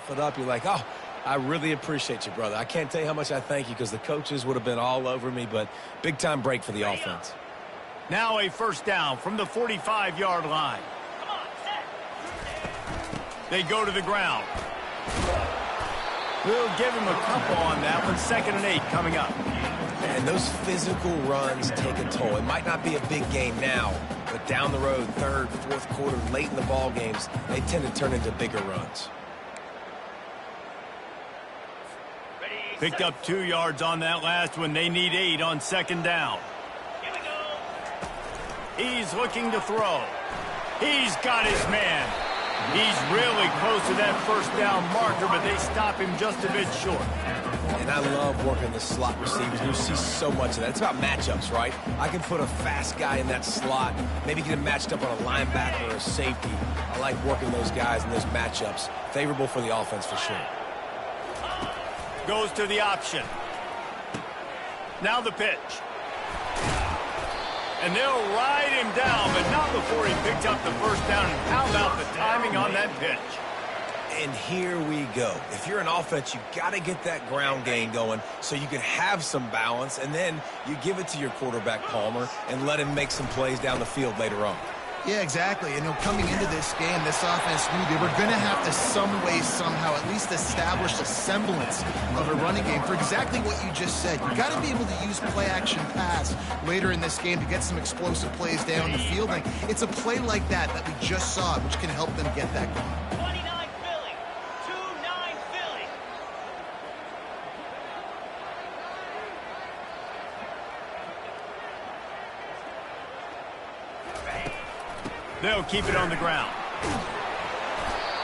cough it up. You're like, oh, I really appreciate you, brother. I can't tell you how much I thank you because the coaches would have been all over me, but big-time break for the offense. Now a first down from the 45-yard line. They go to the ground. We'll give him a couple on that one. 2nd and 8 coming up. And those physical runs take a toll. It might not be a big game now, but down the road, 3rd, 4th quarter, late in the ball games, they tend to turn into bigger runs. Picked up 2 yards on that last one. They need 8 on 2nd down. He's looking to throw. He's got his man. He's really close to that first down marker, but they stop him just a bit short. And I love working the slot receivers. You see so much of that. It's about matchups, right? I can put a fast guy in that slot, maybe get him matched up on a linebacker or a safety. I like working those guys in those matchups. Favorable for the offense for sure. Goes to the option. Now the pitch. And they'll ride him down, but not before he picked up the first down. And how about the timing on that pitch? And here we go. If you're an offense, you got to get that ground game going so you can have some balance, and then you give it to your quarterback, Palmer, and let him make some plays down the field later on. Yeah, exactly. And coming into this game, this offense knew they were going to have to some way, somehow, at least establish a semblance of a running game for exactly what you just said. You got to be able to use play-action pass later in this game to get some explosive plays down the field. And it's a play like that that we just saw, which can help them get that going. They'll keep it on the ground.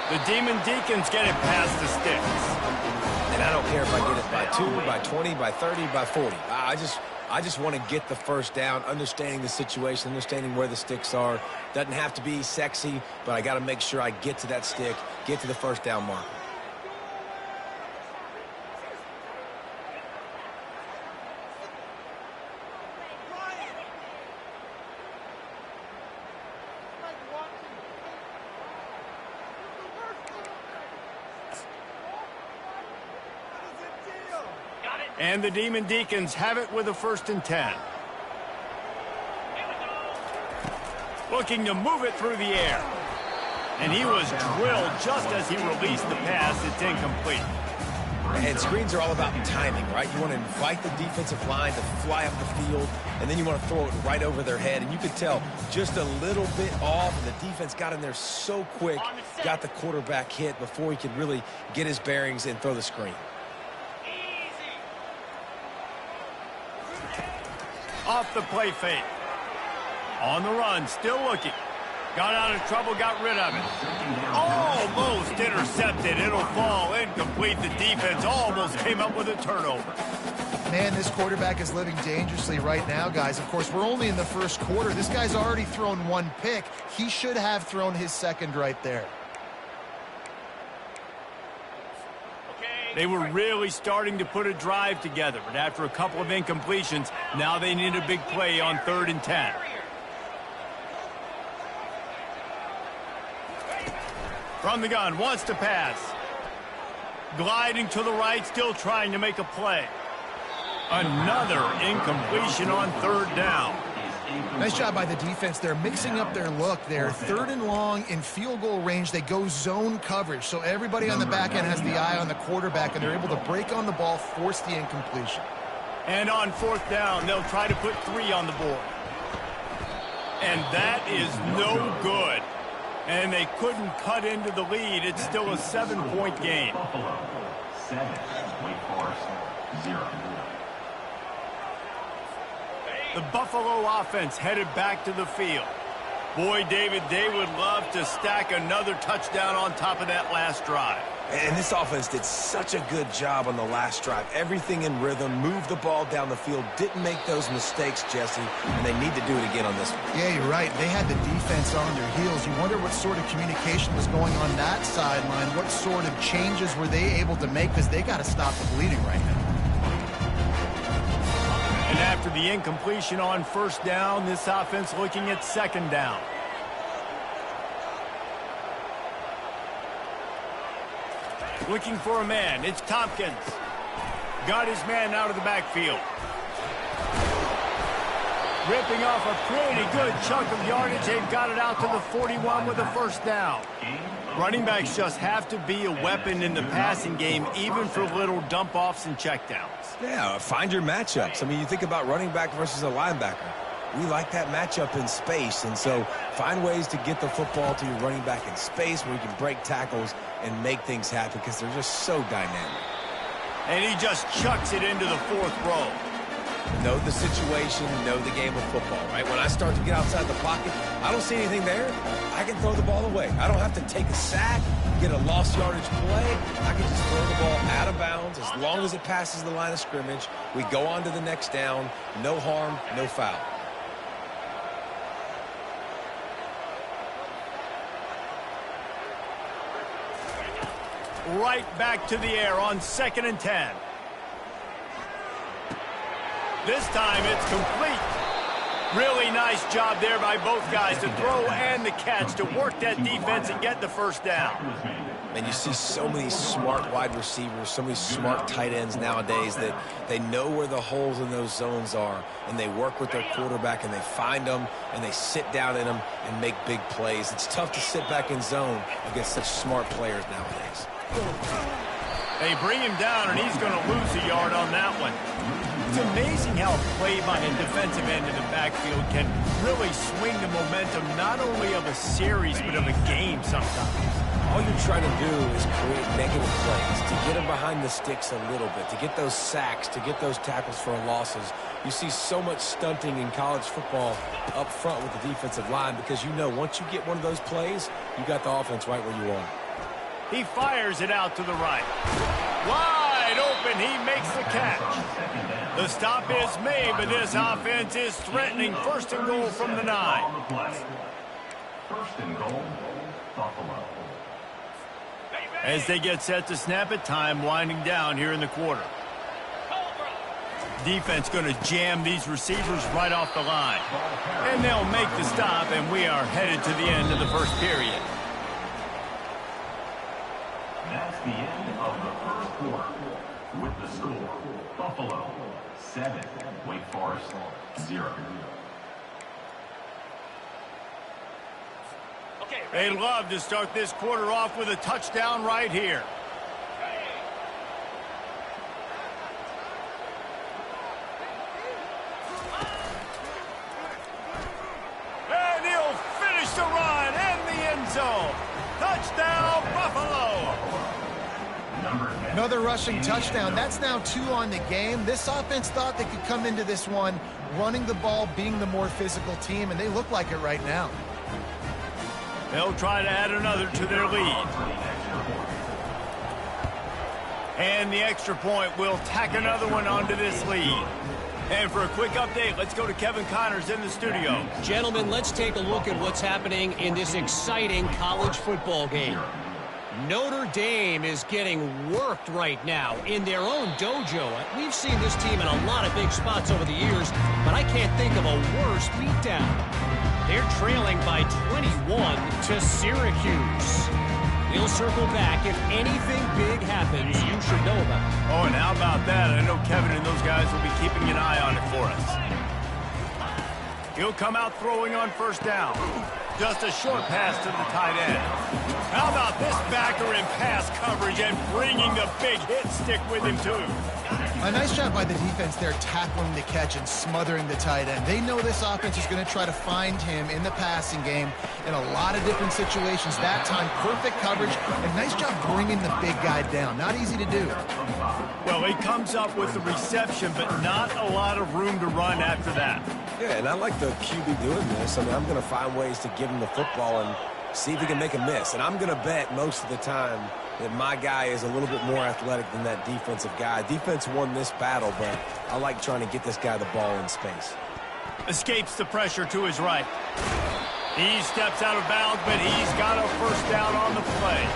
The Demon Deacons get it past the sticks. And I don't care if I get it by 2, by 20, by 30, by 40. I just want to get the first down, understanding the situation, understanding where the sticks are. Doesn't have to be sexy, but I got to make sure I get to that stick, get to the first down marker. And the Demon Deacons have it with a 1st and 10. Looking to move it through the air. And he was drilled just as he released the pass. It's incomplete. And screens are all about timing, right? You want to invite the defensive line to fly up the field, and then you want to throw it right over their head. And you could tell just a little bit off, and the defense got in there so quick, got the quarterback hit before he could really get his bearings and throw the screen. Off the play fake. On the run, still looking. Got out of trouble, got rid of it. Almost intercepted. It'll fall incomplete. The defense almost came up with a turnover. Man, this quarterback is living dangerously right now, guys. Of course, we're only in the 1st quarter. This guy's already thrown 1 pick. He should have thrown his 2nd right there. They were really starting to put a drive together, but after a couple of incompletions, now they need a big play on 3rd and 10. From the gun, wants to pass. Gliding to the right, still trying to make a play. Another incompletion on 3rd down. Nice job by the defense. They're mixing up their look. They're 3rd and long in field goal range. They go zone coverage. So everybody on the back end has the eye on the quarterback, and they're able to break on the ball, force the incompletion. And on 4th down, they'll try to put 3 on the board. And that is no good. And they couldn't cut into the lead. It's still a 7-point game. 7, Wake Forest, 0. The Buffalo offense headed back to the field. Boy, David, they would love to stack another touchdown on top of that last drive. And this offense did such a good job on the last drive. Everything in rhythm, moved the ball down the field, didn't make those mistakes, Jesse, and they need to do it again on this one. Yeah, you're right. They had the defense on their heels. You wonder what sort of communication was going on that sideline. What sort of changes were they able to make, because they got to stop the bleeding right now. And after the incompletion on 1st down, this offense looking at 2nd down. Looking for a man. It's Tompkins. Got his man out of the backfield. Ripping off a pretty good chunk of yardage. They've got it out to the 41 with a first down. Running backs just have to be a weapon in the passing game, even for little dump-offs and checkdowns. Yeah, find your matchups. I mean, you think about running back versus a linebacker. We like that matchup in space, and so find ways to get the football to your running back in space where you can break tackles and make things happen because they're just so dynamic. And he just chucks it into the fourth row. Know the situation, know the game of football, right? When I start to get outside the pocket, I don't see anything there. I can throw the ball away. I don't have to take a sack, get a lost yardage play. I can just throw the ball out of bounds as long as it passes the line of scrimmage. We go on to the next down. No harm, no foul. Right back to the air on 2nd and 10. This time it's complete. Really nice job there by both guys to throw and the catch to work that defense and get the first down. And you see so many smart wide receivers, so many smart tight ends nowadays that they know where the holes in those zones are, and they work with their quarterback, and they find them, and they sit down in them and make big plays. It's tough to sit back in zone against such smart players nowadays. They bring him down, and he's going to lose a yard on that one. It's amazing how a play by a defensive end in the backfield can really swing the momentum not only of a series but of a game sometimes. All you're trying to do is create negative plays, to get them behind the sticks a little bit, to get those sacks, to get those tackles for losses. You see so much stunting in college football up front with the defensive line because you know once you get one of those plays, you got the offense right where you want it. He fires it out to the right. Wide open, he makes the catch. The stop is made, but this offense is threatening. 1st and goal from the 9. 1st and goal, Buffalo. As they get set to snap it, time winding down here in the quarter. Defense going to jam these receivers right off the line. And they'll make the stop, and we are headed to the end of the first period. That's the end of the first quarter. With the score, Buffalo 7, Wake Forest 0. They love to start this quarter off with a touchdown right here. And he'll finish the run in the end zone. Touchdown, Buffalo! Another rushing touchdown. That's now 2 on the game. This offense thought they could come into this one running the ball, being the more physical team, and they look like it right now. They'll try to add another to their lead. And the extra point will tack another one onto this lead. And for a quick update, let's go to Kevin Connors in the studio. Gentlemen, let's take a look at what's happening in this exciting college football game. Notre Dame is getting worked right now in their own dojo. We've seen this team in a lot of big spots over the years, but I can't think of a worse beatdown. They're trailing by 21 to Syracuse. We'll circle back. If anything big happens, you should know about it. Oh, and how about that? I know Kevin and those guys will be keeping an eye on it for us. He'll come out throwing on 1st down. Just a short pass to the tight end. How about this backer in pass coverage and bringing the big hit stick with him, too? A nice job by the defense there, tackling the catch and smothering the tight end. They know this offense is going to try to find him in the passing game in a lot of different situations. That time, perfect coverage, and nice job bringing the big guy down. Not easy to do. Well, he comes up with the reception, but not a lot of room to run after that. Yeah, and I like the QB doing this. I mean, I'm going to find ways to give him the football and see if he can make a miss. And I'm going to bet most of the time that my guy is a little bit more athletic than that defensive guy. Defense won this battle, but I like trying to get this guy the ball in space. Escapes the pressure to his right. He steps out of bounds, but he's got a 1st down on the play.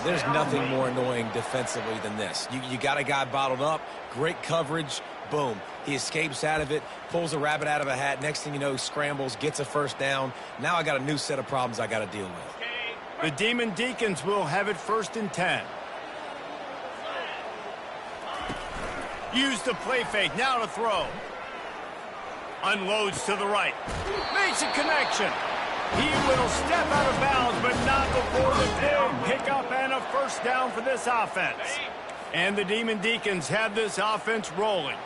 There's nothing more annoying defensively than this. You got a guy bottled up, great coverage, boom. He escapes out of it, pulls a rabbit out of a hat. Next thing you know, scrambles, gets a 1st down. Now I got a new set of problems I got to deal with. The Demon Deacons will have it 1st and 10. Use the play fake. Now to throw. Unloads to the right. Makes a connection. He will step out of bounds, but not before the big pickup and a first down for this offense. And the Demon Deacons have this offense rolling.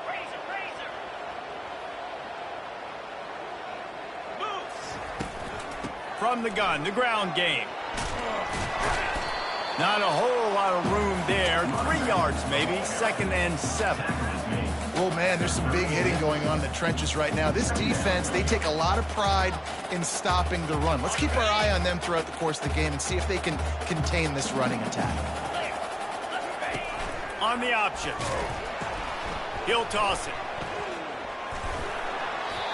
From the gun, the ground game. Not a whole lot of room there. 3 yards maybe, 2nd and 7. Oh, man, there's some big hitting going on in the trenches right now. This defense, they take a lot of pride in stopping the run. Let's keep our eye on them throughout the course of the game and see if they can contain this running attack. On the option. He'll toss it.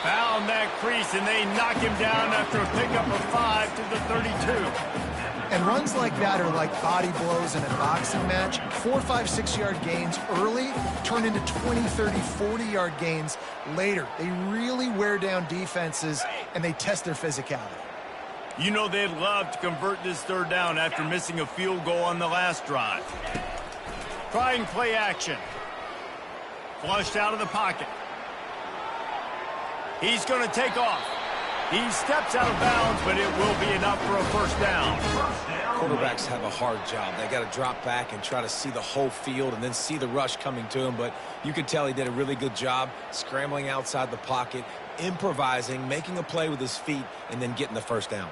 Found that crease, and they knock him down after a pickup of 5 to the 32. And runs like that are like body blows in a boxing match. 4, 5, 6-yard gains early turn into 20, 30, 40-yard gains later. They really wear down defenses, and they test their physicality. You know they'd love to convert this 3rd down after missing a field goal on the last drive. Trying play action. Flushed out of the pocket. He's going to take off. He steps out of bounds, but it will be enough for a first down. Quarterbacks have a hard job. They got to drop back and try to see the whole field and then see the rush coming to him. But you could tell he did a really good job scrambling outside the pocket, improvising, making a play with his feet, and then getting the first down.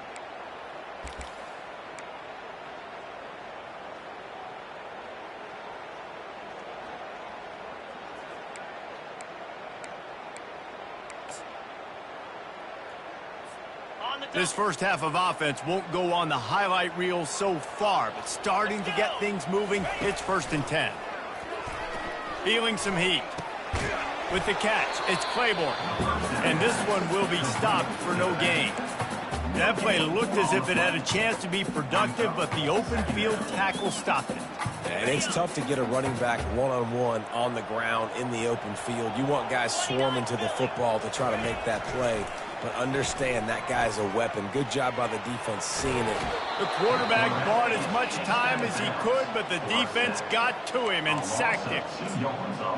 This first half of offense won't go on the highlight reel so far, but starting to get things moving, it's 1st and 10. Feeling some heat. With the catch, it's Claiborne. And this one will be stopped for no gain. That play looked as if it had a chance to be productive, but the open field tackle stopped it. And it's tough to get a running back one-on-one on the ground in the open field. You want guys swarming to the football to try to make that play. But understand that guy's a weapon. Good job by the defense seeing it. The quarterback bought as much time as he could, but the defense got to him and sacked him.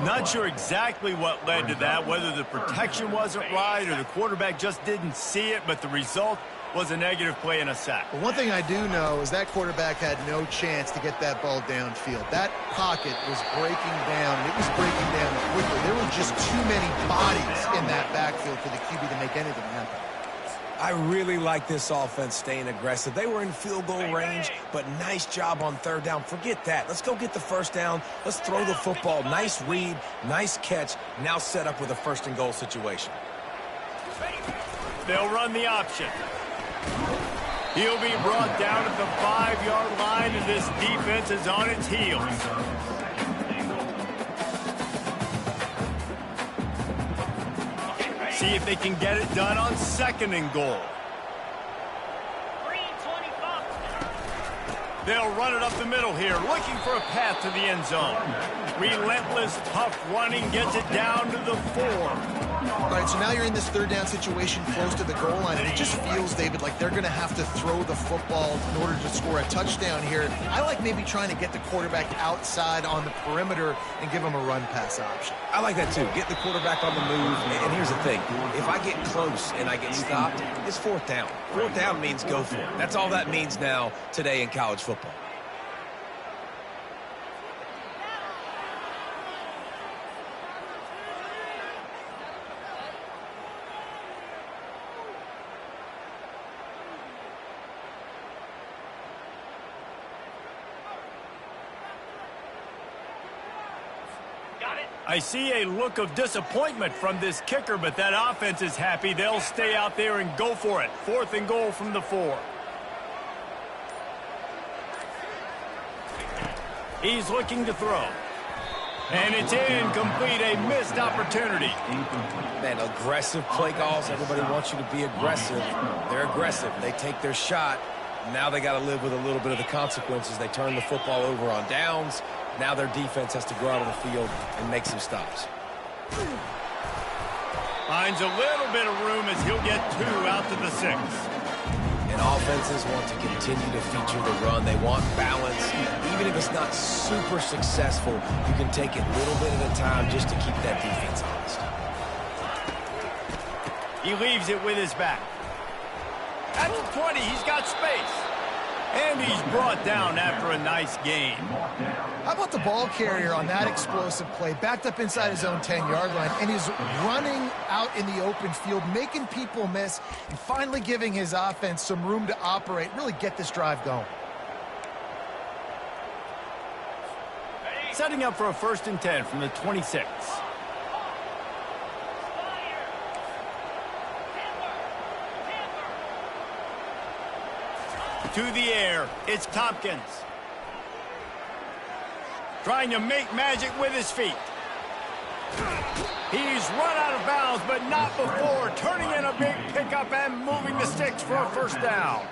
Not sure exactly what led to that, whether the protection wasn't right or the quarterback just didn't see it, but the result was a negative play and a sack. But one thing I do know is that quarterback had no chance to get that ball downfield. That pocket was breaking down, and it was breaking down quickly. There were just too many bodies in that backfield for the QB to make anything happen. I really like this offense staying aggressive. They were in field goal range, but nice job on 3rd down. Forget that. Let's go get the first down. Let's throw the football. Nice read, nice catch. Now set up with a 1st and goal situation. They'll run the option. He'll be brought down at the 5-yard line, and this defense is on its heels. See if they can get it done on 2nd and goal. They'll run it up the middle here, looking for a path to the end zone. Relentless, tough running gets it down to the 4. All right, so now you're in this 3rd down situation close to the goal line, and it just feels, David, like they're going to have to throw the football in order to score a touchdown here. I like maybe trying to get the quarterback outside on the perimeter and give him a run-pass option. I like that, too. Get the quarterback on the move. And here's the thing. If I get close and I get stopped, it's 4th down. 4th down means go for it. That's all that means now today in college football. I see a look of disappointment from this kicker, but that offense is happy. They'll stay out there and go for it. 4th and goal from the 4. He's looking to throw. And it's incomplete, a missed opportunity. Man, aggressive play calls. Everybody wants you to be aggressive. They're aggressive. They take their shot. Now they got to live with a little bit of the consequences. They turn the football over on downs. Now their defense has to go out on the field and make some stops. Finds a little bit of room as he'll get 2 out to the 6. And And offenses want to continue to feature the run. They want balance. Even if it's not super successful, you can take it little bit at a time just to keep that defense honest. He leaves it with his back. At the 20, he's got space. And he's brought down after a nice gain. How about the ball carrier on that explosive play? Backed up inside his own 10-yard line, and he's running out in the open field, making people miss, and finally giving his offense some room to operate, really get this drive going. Setting up for a 1st and 10 from the 26. To the air, it's Tompkins. Trying to make magic with his feet. He's run out of bounds, but not before turning in a big pickup and moving the sticks for a 1st down.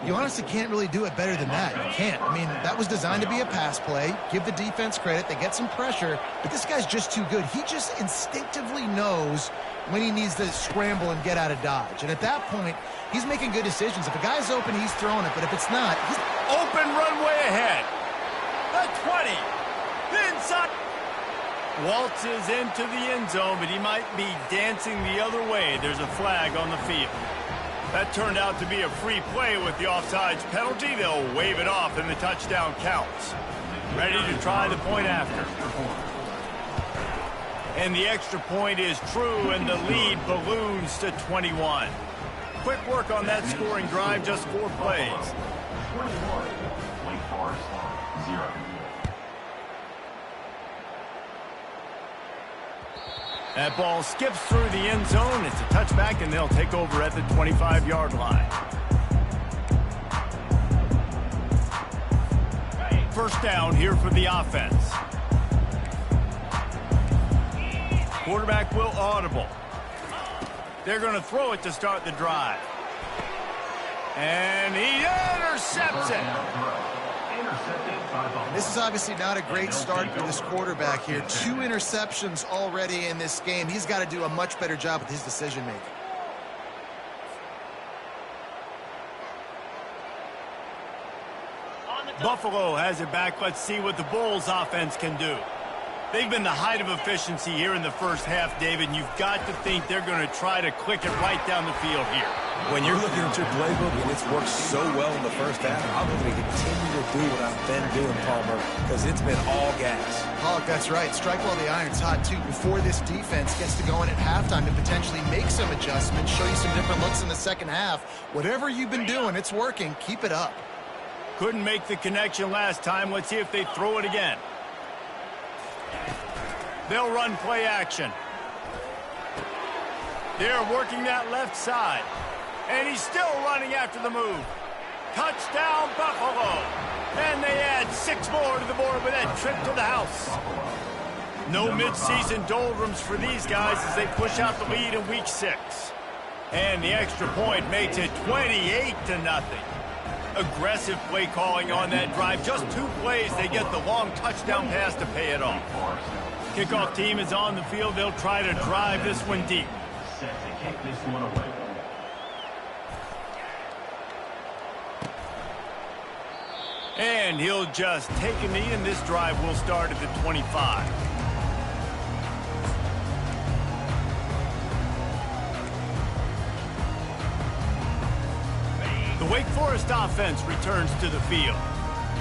You honestly can't really do it better than that. You can't. I mean, that was designed to be a pass play. Give the defense credit. They get some pressure, but this guy's just too good. He just instinctively knows when he needs to scramble and get out of dodge. And at that point, he's making good decisions. If a guy's open, he's throwing it. But if it's not, he's open runway ahead. The 20. The inside. Waltzes into the end zone, but he might be dancing the other way. There's a flag on the field. That turned out to be a free play with the offsides penalty. They'll wave it off and the touchdown counts. Ready to try the point after. And the extra point is true, and the lead balloons to 21. Quick work on that scoring drive, just 4 plays. 21, Wake Forest, 0. That ball skips through the end zone. It's a touchback, and they'll take over at the 25-yard line. 1st down here for the offense. Quarterback will audible. They're going to throw it to start the drive. And he intercepts it. This is obviously not a great start for this quarterback here. 2 interceptions already in this game. He's got to do a much better job with his decision-making. Buffalo has it back. Let's see what the Bulls offense can do. They've been the height of efficiency here in the first half, David, and you've got to think they're going to try to click it right down the field here. When you're looking at your playbook and it's worked so well in the first half, I'm going to continue to do what I've been doing, Palmer, because it's been all gas. Oh, that's right. Strike while the iron's hot, too, before this defense gets to go in at halftime to potentially make some adjustments, show you some different looks in the second half. Whatever you've been doing, it's working. Keep it up. Couldn't make the connection last time. Let's see if they throw it again. They'll run play action. They're working that left side. And he's still running after the move. Touchdown, Buffalo. And they add 6 more to the board with that trip to the house. No midseason doldrums for these guys as they push out the lead in week 6. And the extra point makes it 28-0. Aggressive play calling on that drive. Just 2 plays, they get the long touchdown pass to pay it off. Kickoff team is on the field. They'll try to drive this one deep. Set to kick this one away. And he'll just take a knee, and this drive will start at the 25. The Wake Forest offense returns to the field.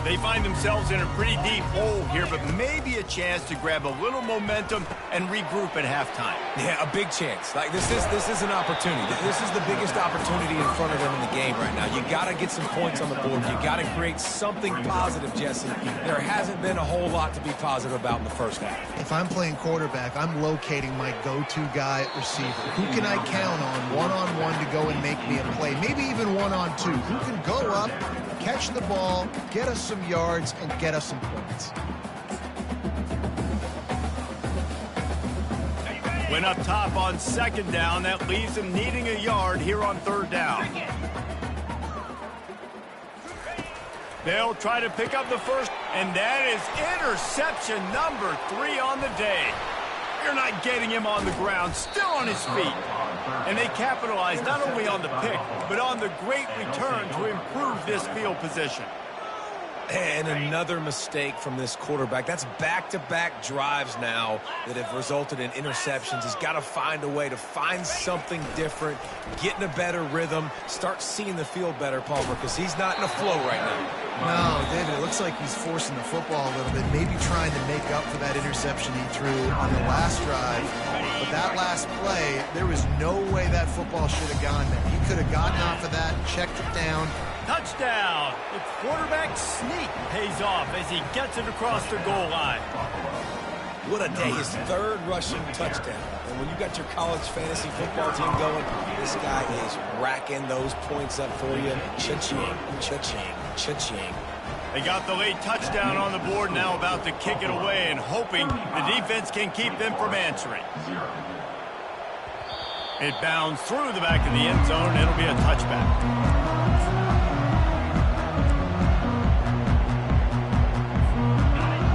They find themselves in a pretty deep hole here, but maybe a chance to grab a little momentum and regroup at halftime. Yeah, a big chance. Like this is an opportunity. This is the biggest opportunity in front of them in the game right now. You got to get some points on the board. You got to create something positive, Jesse. There hasn't been a whole lot to be positive about in the first half. If I'm playing quarterback, I'm locating my go-to guy at receiver. Who can I count on one-on-one to go and make me a play? Maybe even one-on-two. Who can go up, catch the ball, get us some yards, and get us some points. Went up top on 2nd down. That leaves them needing a yard here on 3rd down. They'll try to pick up the first, and that is interception number 3 on the day. You're not getting him on the ground, still on his feet. And they capitalized not only on the pick, but on the great return to improve this field position. And another mistake from this quarterback. That's back-to-back drives now that have resulted in interceptions. He's got to find a way to find something different, get in a better rhythm, start seeing the field better, Palmer, because he's not in a flow right now. No, David, it looks like he's forcing the football a little bit, maybe trying to make up for that interception he threw on the last drive. But that last play, there was no way that football should have gone there. He could have gotten off of that, checked it down. Touchdown! The quarterback sneak pays off as he gets it across the goal line. What a day. His third rushing touchdown. And when you got your college fantasy football team going, this guy is racking those points up for you. Cha-ching, cha-ching, cha-ching. They got the late touchdown on the board, now about to kick it away and hoping the defense can keep them from answering. It bounds through the back of the end zone, and it'll be a touchback.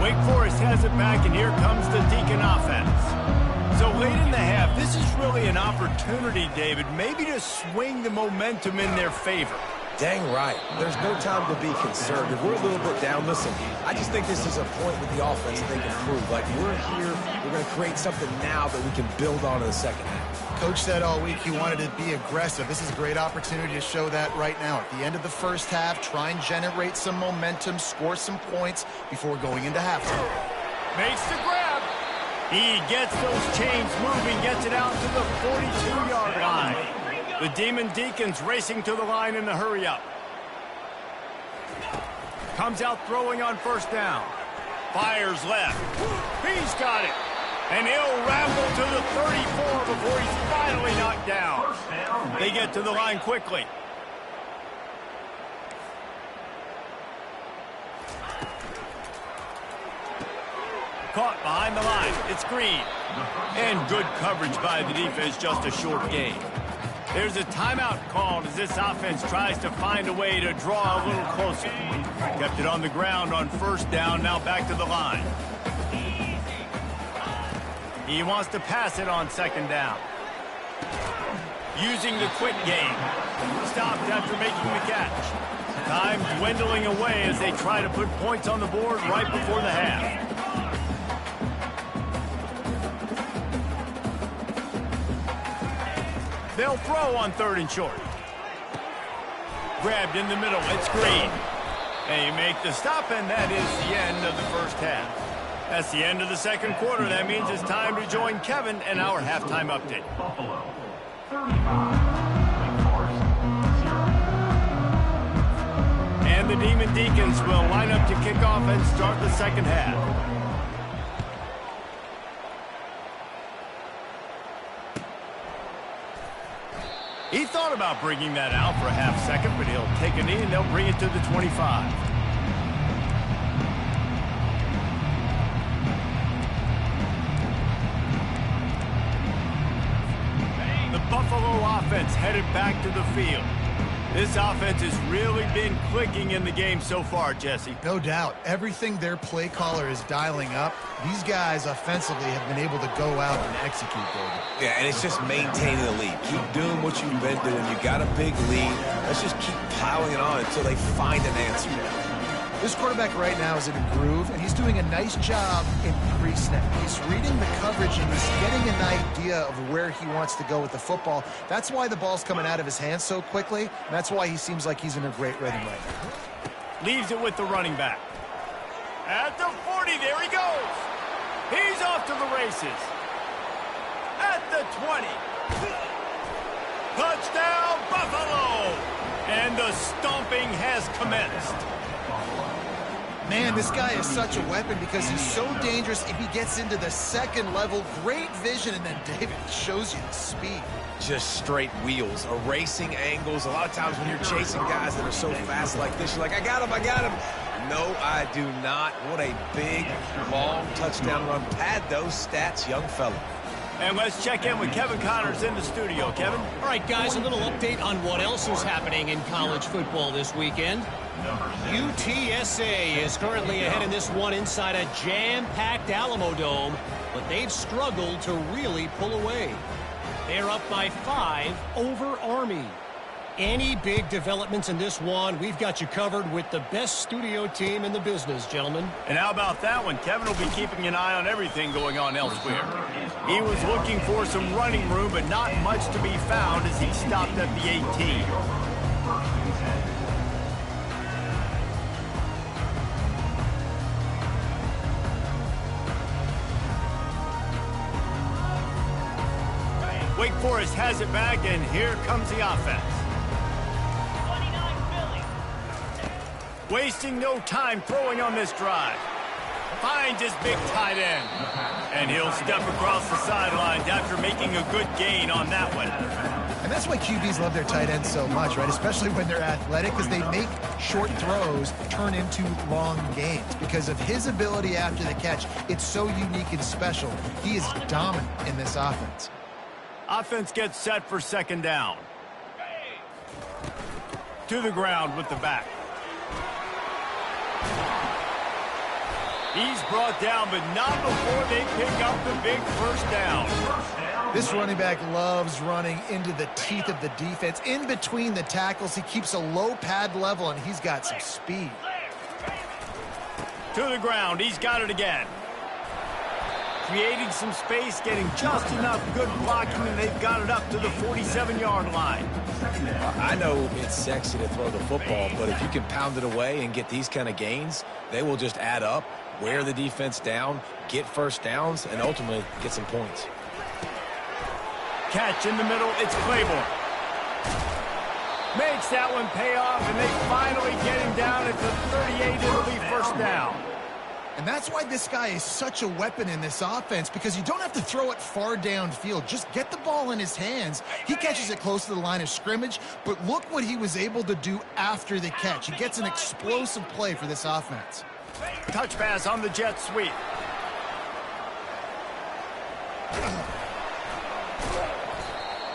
Wake Forest has it back, and here comes the Deacon offense. So late in the half, this is really an opportunity, David, maybe to swing the momentum in their favor. Dang right. There's no time to be conservative. We're a little bit down. Listen, I just think this is a point with the offense that they can prove. Like, we're here, we're going to create something now that we can build on in the second half. Coach said all week he wanted to be aggressive. This is a great opportunity to show that right now. At the end of the first half, try and generate some momentum, score some points before going into halftime. Makes the grab. He gets those chains moving, gets it out to the 42-yard line. The Demon Deacons racing to the line in the hurry-up. Comes out throwing on first down. Fires left. He's got it. And he'll ramble to the 34 before he's finally knocked down. They get to the line quickly. Caught behind the line. It's Green. And good coverage by the defense, just a short gain. There's a timeout called as this offense tries to find a way to draw a little closer. Kept it on the ground on first down, now back to the line. He wants to pass it on second down. Using the quick game. Stopped after making the catch. Time dwindling away as they try to put points on the board right before the half. They'll throw on third and short. Grabbed in the middle. It's Green. And you make the stop, and that is the end of the first half. That's the end of the second quarter. That means it's time to join Kevin and our halftime update. Buffalo, 35. And the Demon Deacons will line up to kick off and start the second half. He thought about bringing that out for a half second, but he'll take a knee and they'll bring it to the 25. The Buffalo offense headed back to the field. This offense has really been clicking in the game so far, Jesse. No doubt. Everything their play caller is dialing up, these guys offensively have been able to go out and execute, David. Yeah, and it's just maintaining the lead. Keep doing what you've been doing. You got a big lead. Let's just keep piling it on until they find an answer. This quarterback right now is in a groove, and he's doing a nice job in pre-snap. He's reading the coverage, and he's getting an idea of where he wants to go with the football. That's why the ball's coming out of his hands so quickly, and that's why he seems like he's in a great rhythm right now. Leaves it with the running back. At the 40, there he goes. He's off to the races. At the 20. Touchdown, Buffalo! And the stomping has commenced. Man, this guy is such a weapon because he's so dangerous if he gets into the second level. Great vision, and then David shows you the speed. Just straight wheels, erasing angles. A lot of times when you're chasing guys that are so fast like this, you're like, I got him, I got him. No, I do not. What a big, long touchdown run. Pad those stats, young fella. And let's check in with Kevin Connors in the studio. Kevin? All right, guys, a little update on what else is happening in college football this weekend. UTSA is currently ahead in this one inside a jam-packed Alamo Dome, but they've struggled to really pull away. They're up by 5 over Army. Any big developments in this one, we've got you covered with the best studio team in the business, gentlemen. And how about that one? Kevin will be keeping an eye on everything going on elsewhere. He was looking for some running room, but not much to be found as he stopped at the 18. Wake Forest has it back, and here comes the offense. Wasting no time throwing on this drive. Finds his big tight end. And he'll step across the sidelines after making a good gain on that one. And that's why QBs love their tight ends so much, right? Especially when they're athletic, because they make short throws turn into long gains. Because of his ability after the catch, it's so unique and special. He is dominant in this offense. Offense gets set for second down. To the ground with the back. He's brought down, but not before they pick up the big first down. This running back loves running into the teeth of the defense. In between the tackles, he keeps a low pad level, and he's got some speed. To the ground, he's got it again. Creating some space, getting just enough good blocking, and they've got it up to the 47-yard line. I know it's sexy to throw the football, but if you can pound it away and get these kind of gains, they will just add up, wear the defense down, get first downs, and ultimately get some points. Catch in the middle, it's Claiborne. Makes that one pay off, and they finally get him down at the 38. It'll be first down. And that's why this guy is such a weapon in this offense, because you don't have to throw it far downfield. Just get the ball in his hands. He catches it close to the line of scrimmage, but look what he was able to do after the catch. He gets an explosive play for this offense. Touch pass on the jet sweep.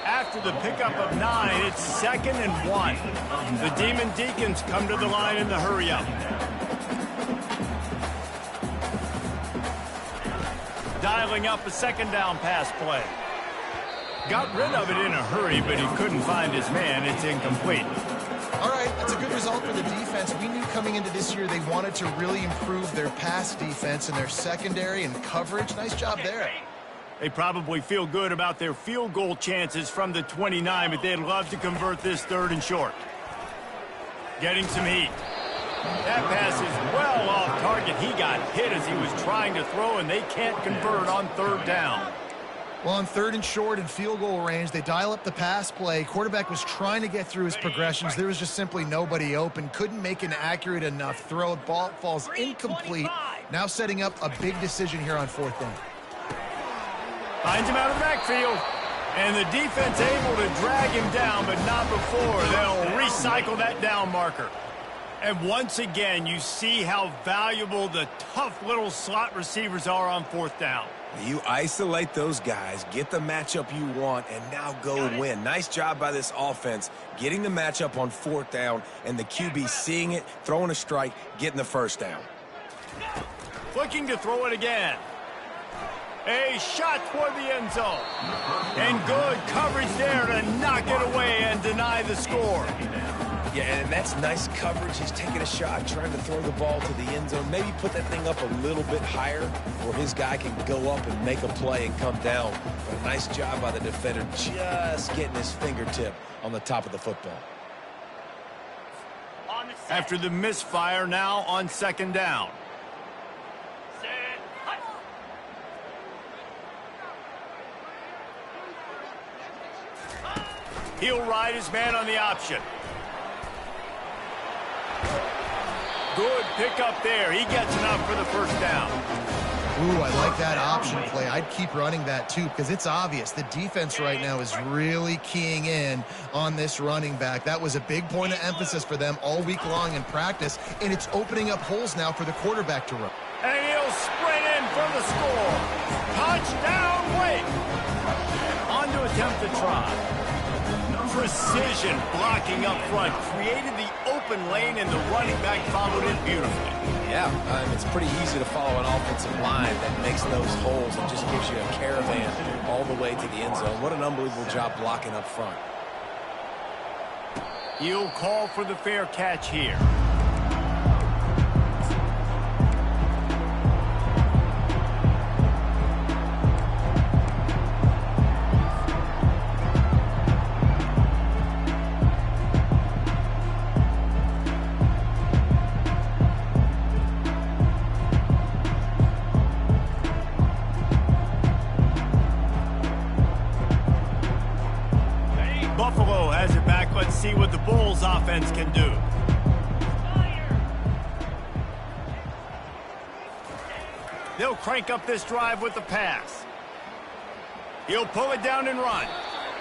After the pickup of 9, it's 2nd and 1. The Demon Deacons come to the line in the hurry-up. Dialing up a second down pass play. Got rid of it in a hurry, but he couldn't find his man. It's incomplete. All right, that's a good result for the defense. We knew coming into this year they wanted to really improve their pass defense and their secondary and coverage. Nice job there. They probably feel good about their field goal chances from the 29, but they'd love to convert this 3rd and short. Getting some heat. That pass is well off target. He got hit as he was trying to throw, and they can't convert on 3rd down. Well, on 3rd and short and field goal range, they dial up the pass play. Quarterback was trying to get through his progressions. There was just simply nobody open. Couldn't make an accurate enough throw. Ball falls incomplete. Now setting up a big decision here on 4th down. Finds him out of the backfield. And the defense able to drag him down, but not before. They'll recycle that down marker. And once again, you see how valuable the tough little slot receivers are on 4th down. You isolate those guys, get the matchup you want, and now go win. Nice job by this offense, getting the matchup on 4th down, and the QB seeing it, throwing a strike, getting the first down. Looking to throw it again. A shot toward the end zone. And good coverage there to knock it away and deny the score. Yeah, and that's nice coverage. He's taking a shot, trying to throw the ball to the end zone. Maybe put that thing up a little bit higher where his guy can go up and make a play and come down. But a nice job by the defender just getting his fingertip on the top of the football. After the misfire, now on 2nd down. He'll ride his man on the option. Good pickup there. He gets enough for the first down. Ooh, I like that option play. I'd keep running that too, because it's obvious the defense right now is really keying in on this running back. That was a big point of emphasis for them all week long in practice, and it's opening up holes now for the quarterback to run. And he'll sprint in for the score. Touchdown, Wake. On to attempt the try. precision blocking up front, created the open lane, and the running back followed it beautifully. Yeah, it's pretty easy to follow an offensive line that makes those holes and just gives you a caravan all the way to the end zone. What an unbelievable job blocking up front. He'll call for the fair catch here. Buffalo has it back. Let's see what the Bulls offense can do. They'll crank up this drive with the pass. He'll pull it down and run.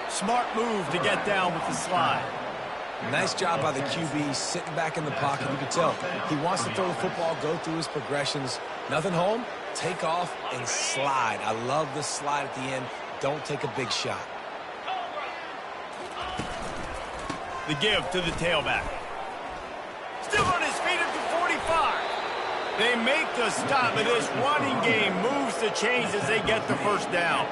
Smart move to get down with the slide. Nice job by the QB sitting back in the pocket. You can tell he wants to throw the football, go through his progressions. Nothing home, take off and slide. I love the slide at the end. Don't take a big shot. The give to the tailback. Still on his feet at the 45. They make the stop, but this running game moves the chains as they get the first down.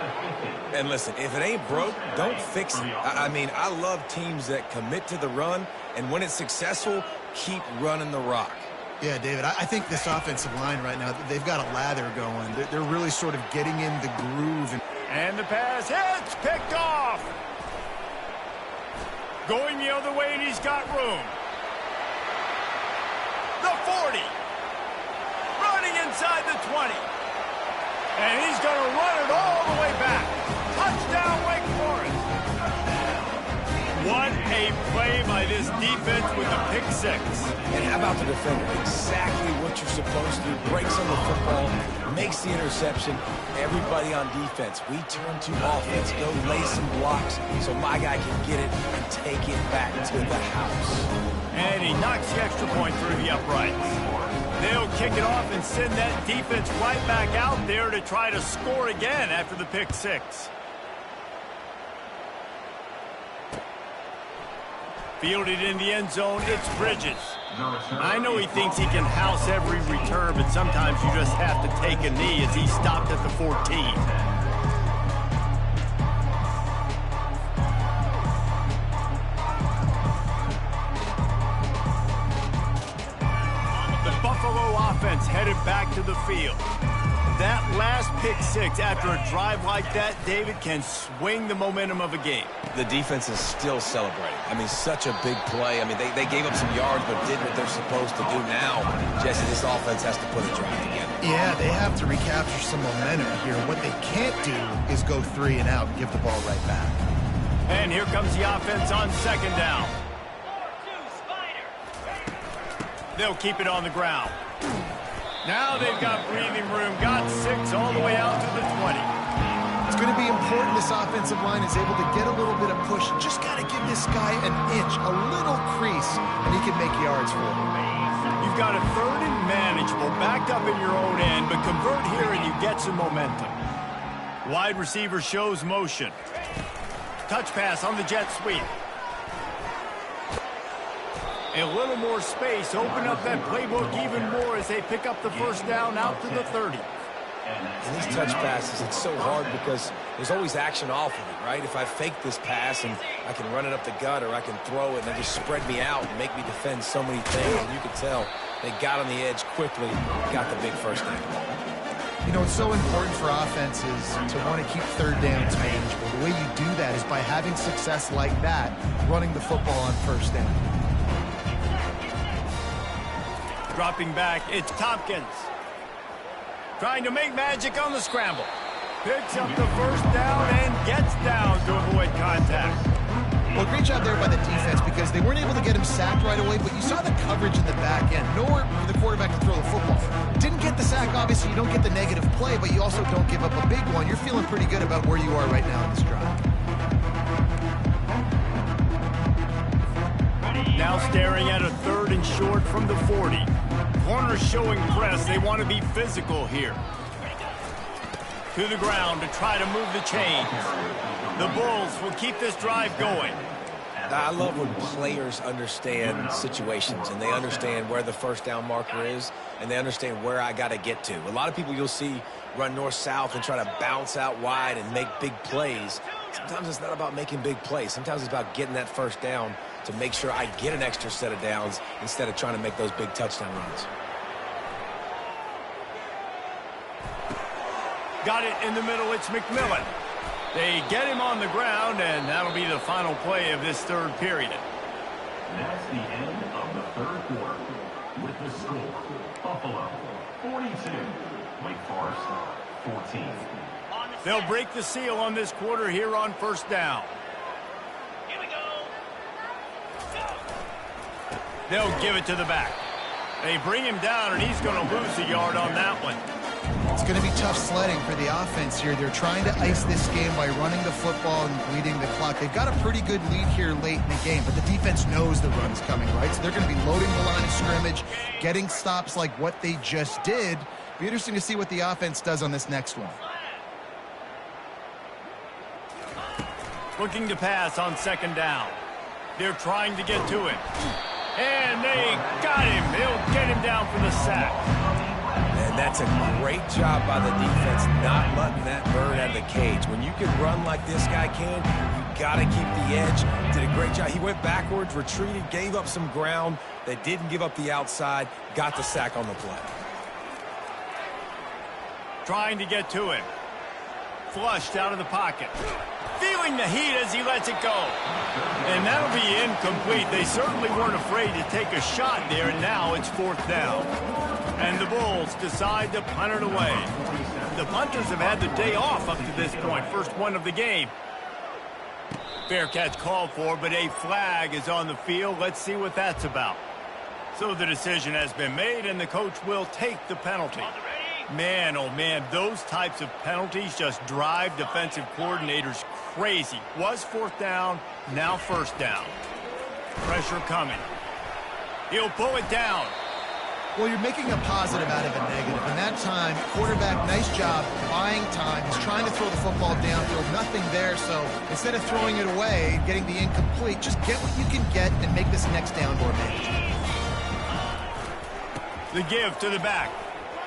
And listen, if it ain't broke, don't fix it. I mean, I love teams that commit to the run, and when it's successful, keep running the rock. Yeah, David, I think this offensive line right now, they've got a lather going. They're really sort of getting in the groove. And the pass hits, picked off. Going the other way, and he's got room. The 40. Running inside the 20. And he's going to run it all the way back. Touchdown, Wake Forest. What a play by this defense with the pick six. And how about the defender? Exactly what you're supposed to do. Breaks on the football, makes the interception. Everybody on defense, we turn to offense. Go lay some blocks so my guy can get it and take it back to the house. And he knocks the extra point through the uprights. They'll kick it off and send that defense right back out there to try to score again after the pick six. Fielded in the end zone, it's Bridges. I know he thinks he can house every return, but sometimes you just have to take a knee as he stopped at the 14. The Buffalo offense headed back to the field. That last pick six after a drive like that, David, can swing the momentum of a game. The defense is still celebrating. I mean, such a big play. I mean, they gave up some yards but did what they're supposed to do now. Jesse, this offense has to put a drive together. Yeah, they have to recapture some momentum here. What they can't do is go 3 and out and give the ball right back. And here comes the offense on second down. They'll keep it on the ground. Now they've got breathing room. Got 6 all the way out to the 20. It's going to be important this offensive line is able to get a little bit of push. Just got to give this guy an inch, a little crease, and he can make yards for it. You've got a third and manageable, backed up in your own end, but convert here and you get some momentum. Wide receiver shows motion. Touch pass on the jet sweep. A little more space, open up that playbook even more as they pick up the first down out to the 30. And these touch passes, it's so hard because there's always action off of it, right? If I fake this pass and I can run it up the gut or I can throw it and they just spread me out and make me defend so many things, and you can tell they got on the edge quickly, got the big first down. You know, it's so important for offenses to want to keep third downs manageable. The way you do that is by having success like that, running the football on first down. Dropping back, it's Tompkins. Trying to make magic on the scramble. Picks up the first down and gets down to avoid contact. Well, great job there by the defense because they weren't able to get him sacked right away, but you saw the coverage in the back end. Nowhere for the quarterback to throw the football. Didn't get the sack, obviously you don't get the negative play, but you also don't give up a big one. You're feeling pretty good about where you are right now in this drive. Now staring at a third and short from the 40. Corners showing press. They want to be physical here. To the ground to try to move the chains. The Bulls will keep this drive going. I love when players understand situations and they understand where the first down marker is and they understand where I got to get to. A lot of people you'll see run north-south and try to bounce out wide and make big plays. Sometimes it's not about making big plays. Sometimes it's about getting that first down to make sure I get an extra set of downs instead of trying to make those big touchdown runs. Got it in the middle. It's McMillan. They get him on the ground, and that'll be the final play of this third period. That's the end of the third quarter. With the score, Buffalo 42, Wake Forest 14. They'll break the seal on this quarter here on first down. Here we go. They'll give it to the back. They bring him down, and he's going to lose a yard on that one. It's going to be tough sledding for the offense here. They're trying to ice this game by running the football and bleeding the clock. They've got a pretty good lead here late in the game, but the defense knows the run's coming, right? So they're going to be loading the line of scrimmage, getting stops like what they just did. Be interesting to see what the offense does on this next one. Looking to pass on second down. They're trying to get to it. And they got him. They'll get him down for the sack. And that's a great job by the defense not letting that bird out of the cage. When you can run like this guy can, you got to keep the edge. Did a great job. He went backwards, retreated, gave up some ground. They didn't give up the outside, got the sack on the play. Trying to get to him. Flushed out of the pocket. Feeling the heat as he lets it go. And that'll be incomplete. They certainly weren't afraid to take a shot there, and now it's fourth down. And the Bulls decide to punt it away. The punters have had the day off up to this point. First one of the game. Fair catch called for, but a flag is on the field. Let's see what that's about. So the decision has been made, and the coach will take the penalty. Man, oh man, those types of penalties just drive defensive coordinators crazy. Was fourth down, now first down. Pressure coming. He'll pull it down. Well, you're making a positive out of a negative. And that time, quarterback, nice job buying time. He's trying to throw the football downfield. Nothing there, so instead of throwing it away, getting the incomplete, just get what you can get and make this next down more manageable. The give to the back.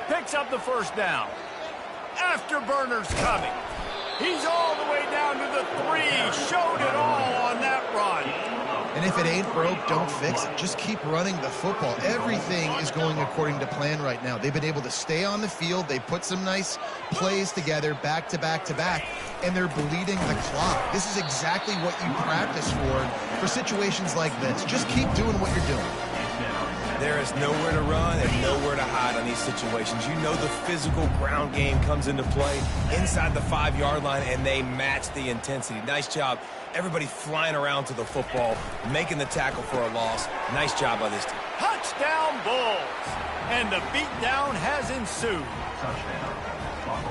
Picks up the first down. Afterburner's coming. He's all the way down to the 3. Showed it all on that run. And if it ain't broke, don't fix it. Just keep running the football. Everything is going according to plan right now. They've been able to stay on the field. They put some nice plays together back to back to back, and they're bleeding the clock. This is exactly what you practice for situations like this. Just keep doing what you're doing. There is nowhere to run and nowhere to hide on these situations. You know the physical ground game comes into play inside the 5-yard line, and they match the intensity. Nice job. Everybody flying around to the football, making the tackle for a loss. Nice job by this team. Touchdown Bulls. And the beatdown has ensued.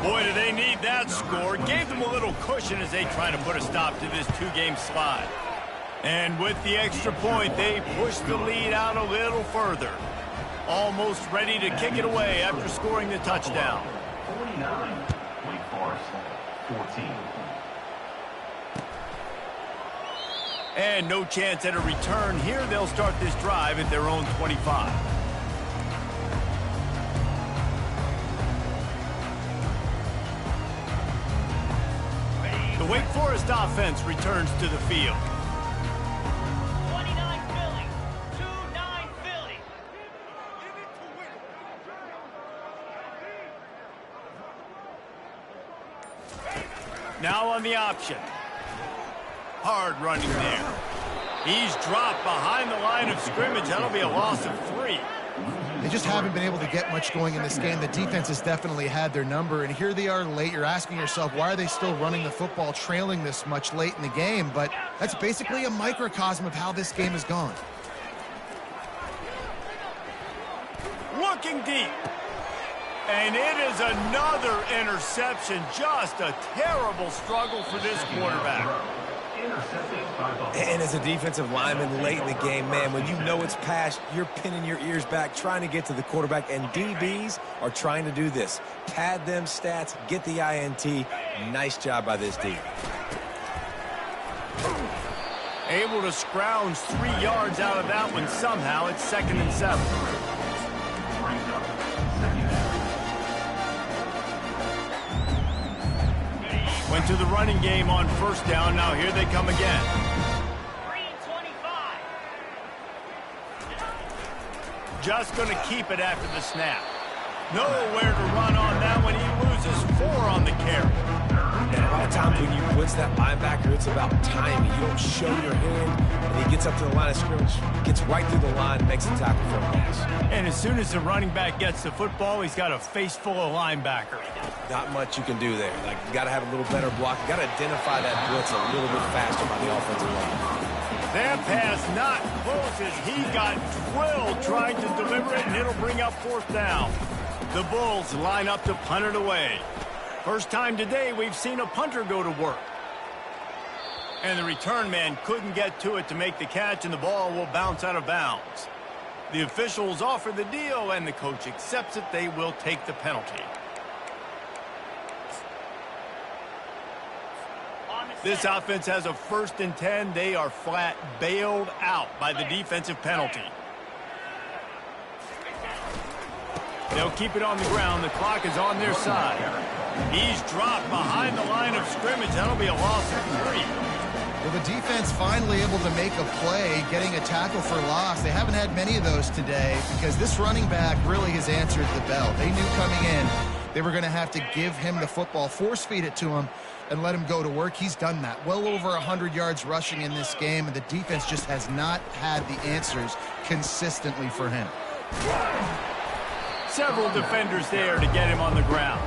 Boy, do they need that score. Gave them a little cushion as they try to put a stop to this 2-game slide. And with the extra point, they push the lead out a little further. Almost ready to kick it away after scoring the touchdown. 49, Wake Forest 14. And no chance at a return here. They'll start this drive at their own 25. The Wake Forest offense returns to the field. 29 Philly. 2-9 Philly. Now on the option. Hard running there. He's dropped behind the line of scrimmage. That'll be a loss of 3. They just haven't been able to get much going in this game. The defense has definitely had their number, and here they are late. You're asking yourself, why are they still running the football, trailing this much late in the game? But that's basically a microcosm of how this game has gone. Looking deep. And it is another interception. Just a terrible struggle for this quarterback. And as a defensive lineman late in the game, man, when you know it's past, you're pinning your ears back, trying to get to the quarterback, and DBs are trying to do this. Pad them stats, get the INT. Nice job by this team. Able to scrounge 3 yards out of that one somehow. It's 2nd and 7. Went to the running game on 1st down. Now here they come again. 325. Just going to keep it after the snap. Nowhere to run on that one. He loses 4 on the carry. And a lot of times when you blitz that linebacker, it's about timing. You don't show your hand, and he gets up to the line of scrimmage, gets right through the line, makes a tackle for a pass. And as soon as the running back gets the football, he's got a face full of linebackers. Not much you can do there. Like, you got to have a little better block. You got to identify that blitz a little bit faster by the offensive line. That pass not close as he got drilled trying to deliver it, and it'll bring up 4th down. The Bulls line up to punt it away. First time today we've seen a punter go to work. And the return man couldn't get to it to make the catch, and the ball will bounce out of bounds. The officials offer the deal, and the coach accepts it. They will take the penalty. This offense has a 1st and 10. They are flat bailed out by the defensive penalty. They'll keep it on the ground. The clock is on their side. He's dropped behind the line of scrimmage. That'll be a loss of 3. Well, the defense finally able to make a play, getting a tackle for loss. They haven't had many of those today because this running back really has answered the bell. They knew coming in they were going to have to give him the football, force feed it to him, and let him go to work. He's done that. Well over 100 yards rushing in this game, and the defense just has not had the answers consistently for him. Several defenders there to get him on the ground.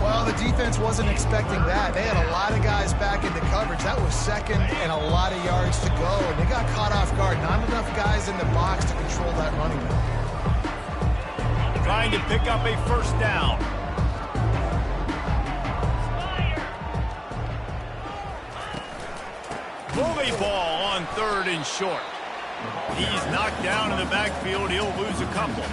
Well, the defense wasn't expecting that. They had a lot of guys back into coverage. That was 2nd and a lot of yards to go, and they got caught off guard. Not enough guys in the box to control that running back. Trying to pick up a 1st down. Bully ball on 3rd and short. He's knocked down in the backfield. He'll lose a couple.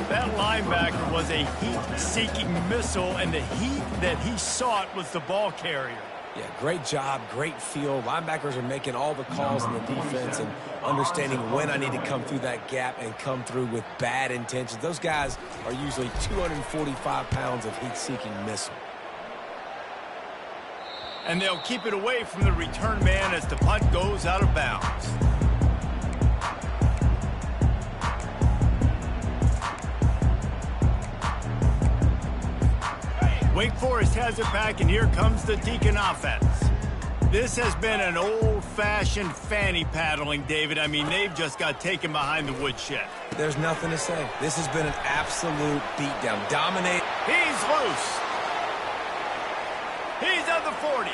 That linebacker was a heat-seeking missile, and the heat that he sought was the ball carrier. Yeah, great job, great feel. Linebackers are making all the calls in the defense and understanding when I need to come through that gap and come through with bad intentions. Those guys are usually 245 pounds of heat-seeking missile. And they'll keep it away from the return man as the punt goes out of bounds. Wake Forest has it back, and here comes the Deacon offense. This has been an old-fashioned fanny paddling, David. I mean, they've just got taken behind the woodshed. There's nothing to say. This has been an absolute beatdown. Dominate. He's loose. He's at the 40.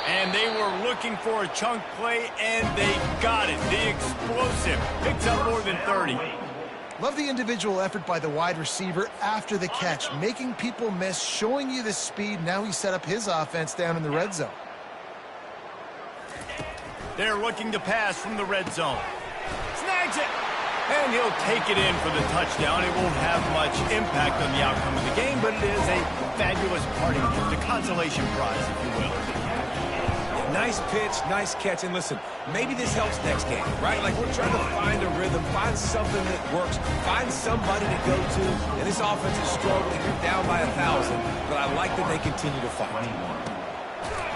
And they were looking for a chunk play, and they got it. The explosive picks up more than 30. Love the individual effort by the wide receiver after the catch, making people miss, showing you the speed. Now he set up his offense down in the red zone. They're looking to pass from the red zone. Snags it. And he'll take it in for the touchdown. It won't have much impact on the outcome of the game, but it is a fabulous parting gift, a consolation prize, if you will. Nice pitch, nice catch. And listen, maybe this helps next game, right? Like, we're trying to find a rhythm, find something that works, find somebody to go to. And this offense is struggling. They're down by 1,000, but I like that they continue to fight.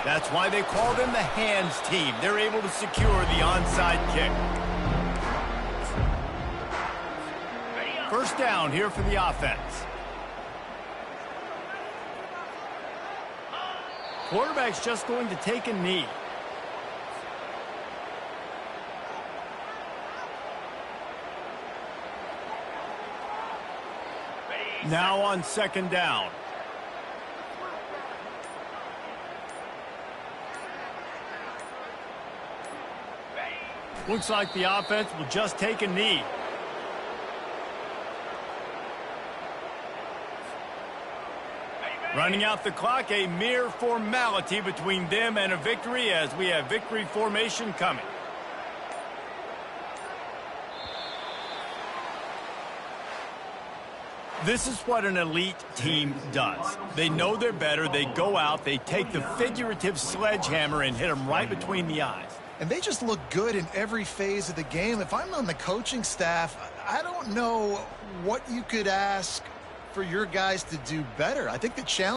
That's why they call them the hands team. They're able to secure the onside kick. First down here for the offense. Quarterback's just going to take a knee. Now on 2nd down. Looks like the offense will just take a knee. Running out the clock, a mere formality between them and a victory as we have victory formation coming. This is what an elite team does. They know they're better. They go out. They take the figurative sledgehammer and hit them right between the eyes. And they just look good in every phase of the game. If I'm on the coaching staff, I don't know what you could ask for your guys to do better. I think the challenge